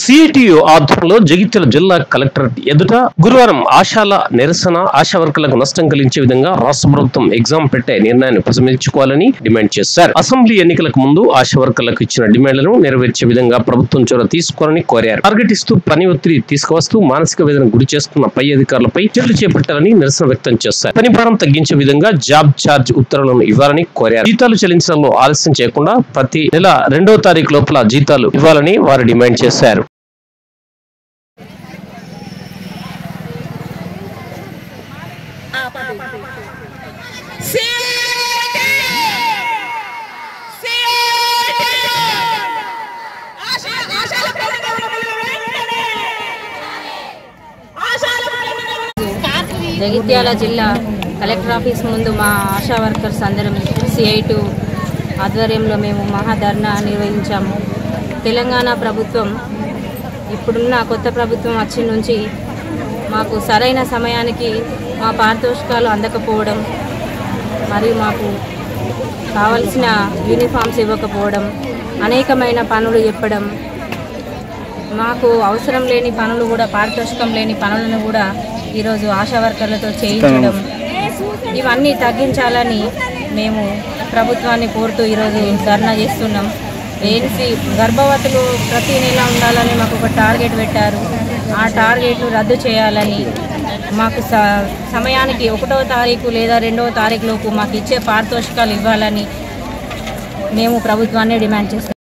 CITU ఆధ్వర్యంలో జగిత్యాల జిల్లా collectorate ఎదుట గురువారం ఆశాల నిరసన ఆశా వర్కర్లకు నష్టం కలిగించే విధంగా రాష్ట్ర ప్రభుత్వం ఎగ్జామ్ పెట్టే నిర్ణయాన్ని ఉపసంహరించుకోవాలని డిమాండ్ చేశారు. అసెంబ్లీ ఎన్నికలకు ముందు ఆశా వర్కర్లకు ఇచ్చిన డిమాండ్లను నెరవేర్చే విధంగా ప్రభుత్వం చొరవ తీసుకోవాలని కోరారు. టార్గెట్ ఇస్తూ పని ఒత్తిడి తీసుకువస్తూ మానసిక వేదన గురి చేస్తున్న పై అధికారులపై చర్యలు చేపట్టాలని నిరసన వ్యక్తం చేశారు. పని భారం తగ్గించే విధంగా జాబ్ ఛార్జ్ ఉత్తర్వులను ఇవ్వాలని కోరారు. జీతాలు చెల్లించడంలో ఆలస్యం చేయకుండా ప్రతి నెల 2వ తారీఖు లోపల జీతాలు ఇవ్వాలని వారు డిమాండ్ చేశారు. జగిత్యాల జిల్లా కలెక్టర్ ఆఫీస్ ముందు మా ఆశా వర్కర్స్ అందరం సిఐటియు ఆధ్వర్యంలో మేము మహాధర్నా నిర్వహించాము. తెలంగాణ ప్రభుత్వం ఇప్పుడున్న కొత్త ప్రభుత్వం వచ్చి నుంచి మాకు సరైన సమయానికి మా పారితోషికాలు అందకపోవడం, మరియు మాకు కావలసిన యూనిఫామ్స్ ఇవ్వకపోవడం, అనేకమైన పనులు చెప్పడం, మాకు అవసరం లేని పనులు కూడా పారితోషికం లేని పనులను కూడా ఈరోజు ఆశా వర్కర్లతో చేయించడం, ఇవన్నీ తగ్గించాలని మేము ప్రభుత్వాన్ని కోరుతూ ఈరోజు ధర్నా చేస్తున్నాం. ఏఎన్సీ గర్భవతులు ప్రతి నెల ఉండాలని మాకు ఒక టార్గెట్ పెట్టారు. ఆ టార్గెట్ను రద్దు చేయాలని, మాకు సమయానికి 1వ తారీఖు లేదా 2వ తారీఖు లోపు మాకు ఇచ్చే పారితోషికాలు ఇవ్వాలని మేము ప్రభుత్వాన్ని డిమాండ్ చేస్తున్నాం.